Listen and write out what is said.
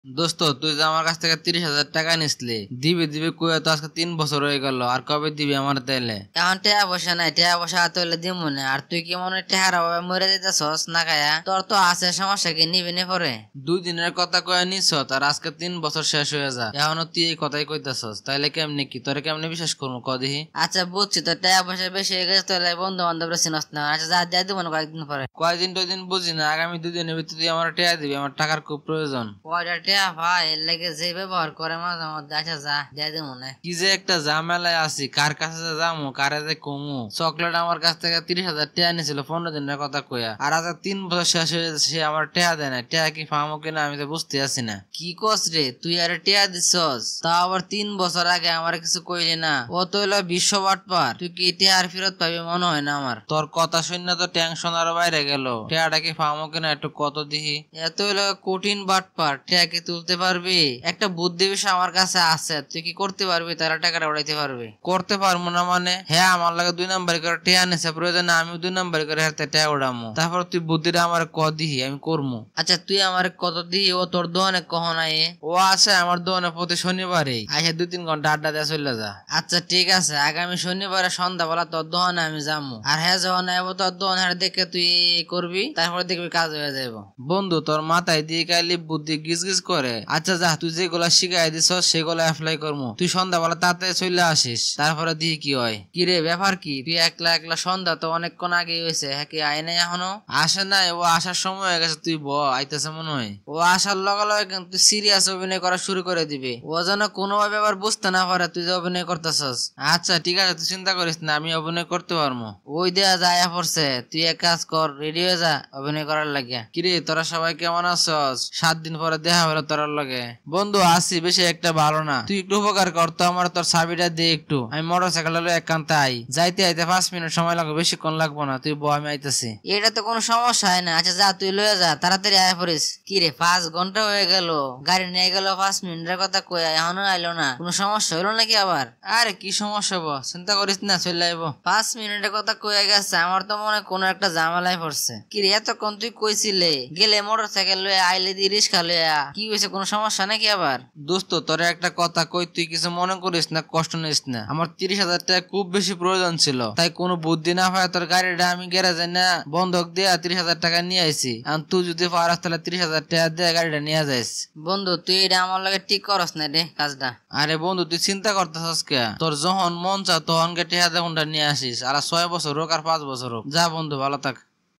দোস্ত, তুই যে আমার কাছ থেকে 30,000 টাকা নিসলি, দিবি দিবি কই তো আজকে 3 বছর হয়ে গেল, আর কবে দিবি আমার তাইলে? এখন টেহা পয়সা নাই, টেহা পয়সা হাতে হইলে দিমু না। আর তুই কি মনে হয় টেহার অভাবে মরে যেতেছস না খায়া? তোর তো আছে, সমস্যা কি? নিবি নে পরে। 2 দিনের কথা কয়ে নিছ, তার আজকে 3 বছর শেষ হয়ে যা, এখনো তুই এই কথাই কইতাছস, তাইলে কেমনে কি তোরে কেমনে বিশ্বাস করবো কদিহি? আচ্ছা বুঝছি, তোর টেহা পয়সা বেশি হয়ে গেছে, তাহলে বন্ধু বান্ধবরা চিনস না। আচ্ছা যা দিয়ে দিব না কয়েকদিন পরে। কয়দিন টয়দিন বুঝি না, আগামী 2 দিনের ভিতরে তুই আমার টেয়া দিবি, আমার টাকার খুব প্রয়োজন। কয়টা টেহা ভাই, এর লেগে যে ব্যবহার করে মাঝে মধ্যে। আচ্ছা যা দিয়ে দিব না। কি যে একটা ঝামেলায় আছি, কার কাছে যে যামু কারে যে কমু। চকলেট আমার কাছ থেকে 30,000 টাকা নিয়েছিল 15 দিনের কথা কইয়া, আর আজ 3 বছর শেষ হয়ে যাচ্ছে, সে আমার টেয়া দেয় না। টেয়া কি ফামো কিনা আমি তো বুঝতে আছি না। কি কস রে, তুই আরে টেহা দিছস, তা আবার 3 বছর আগে আমার কিছু কইলি না? ও তো হইলো বিশ্ব বাটপার, তুই কি টেহার ফেরত পাবি মনে হয় না আমার। তোর কথা শুনে তো টেনশন আরো বাইরে গেল। টেয়াটা কি ফামো কিনা একটু কত দিহি। এত হইলো কঠিন বাটপার, টেহা কি তুলতে পারবি? একটা বুদ্ধি বিষয় আমার কাছে আছে, তুই কি করতে পারবি? তারা টাকাটা উড়াইতে পারবি? করতে পারবো না মানে? হ্যাঁ, আমার লাগে 2 নাম্বার করে টেয়া নিছে, প্রয়োজনে আমি 2 নাম্বার করে হাতে টেয়া উড়ামো। তারপর তুই বুদ্ধিটা আমার দিহি, আমি করবো। আচ্ছা তুই আমার কত দিই, ও তোর দোকানে কখন আয়ে? ও আছে আমার দোকানে প্রতি শনিবারে, আইসা 2-3 ঘন্টা আড্ডা দিয়ে চলে যা। আচ্ছা ঠিক আছে, আগামী শনিবারে সন্ধ্যাবেলা তোর দোকানে আমি যাবো। আর হ্যাঁ, যখন আইবো তোর দোকানে দেখে তুই করবি, তারপরে দেখবি কাজ হয়ে যাবো। বন্ধু, তোর মাথায় দিয়ে কাইলি বুদ্ধি গিজ গিজ করে। আচ্ছা যা, তুই যেগুলা শিখাই দিছ সেগুলা অ্যাপ্লাই করবো। তুই সন্ধ্যাবেলা তাতে চলে আসিস, তারপরে দিয়ে কি হয়। কি রে, ব্যাপার কি? তুই একলা একলা? সন্ধ্যা তো অনেকক্ষণ আগে হয়েছে, হ্যাঁ কি আয় নাই এখনো? আসে নাই, ও আসার সময় হয়ে গেছে, তুই আইতেছে মনে হয়। ও আসার লগে লগে কিন্তু সিরিয়াস অভিনয় করা শুরু করে দিবে। ও যেন কোনোভাবে আবার বুঝতে না পারে তুই যে অভিনয় করতেছস। আচ্ছা ঠিক আছে, তুই চিন্তা করিস না, আমি অভিনয় করতে পারবো। ওই দেয়া যায় পড়ছে, তুই এক কাজ কর, রেডি হয়ে যা অভিনয় করার লাগিয়া। কিরে, তোরা সবাই কেমন আছস? 7 দিন পরে দেখা হলো তোরার লগে। বন্ধু আছি, বেশি একটা ভালো না। তুই একটু উপকার কর তো, আমার তোর চাবিটা দে একটু। আমি মোটরসাইকেল হলো একান্তে আই, যাইতে আইতে 5 মিনিট সময় লাগবে, বেশিক্ষণ লাগবো না। তুই আমি আইতেছি। এটা তো কোনো সমস্যা হয় না। আচ্ছা যা, তুই লয়ে যা, তাড়াতাড়ি আয় পড়িস। কি রে, 5 ঘন্টা হয়ে গেল, গাড়ি নিয়ে গেল 5 মিনিটের কথা কই, এখনো আইলো না? কোনো সমস্যা হইলো নাকি আবার? আরে কি সমস্যা হবো, চিন্তা করিস না, চলে আইবো। 5 মিনিটের কথা কয়ে গেছে, আমার তো মনে হয় কোনো একটা ঝামেলায় পড়ছে। কি রে, এতক্ষণ তুই কইছিলে গেলে মোটর সাইকেল লয়ে আইলে দি রিক্সা লইয়া, কি হয়েছে? কোনো সমস্যা নাকি আবার? দোস্ত, তোরে একটা কথা কই, তুই কিছু মনে করিস না, কষ্ট নিস না। আমার 30,000 টাকা খুব বেশি প্রয়োজন ছিল, তাই কোনো বুদ্ধি না পায় তোর গাড়িটা আমি গ্যারেজে না বন্ধক দিয়ে 30,000 টাকা নিয়ে আইছি। আর তুই যদি পারাস তাহলে 30,000 টাকা দিয়ে গাড়িটা নিয়ে যাইস। বন্ধু তুই এটা আমার লাগে ঠিক করস না রে কাজটা। আরে বন্ধু, তুই চিন্তা করতেছস কে? তোর যখন মন চা তখন গে টেহা দেউনটা নিয়ে আসিস, আর 6 বছর হোক আর 5 বছর হোক। যা বন্ধু, ভালো থাক।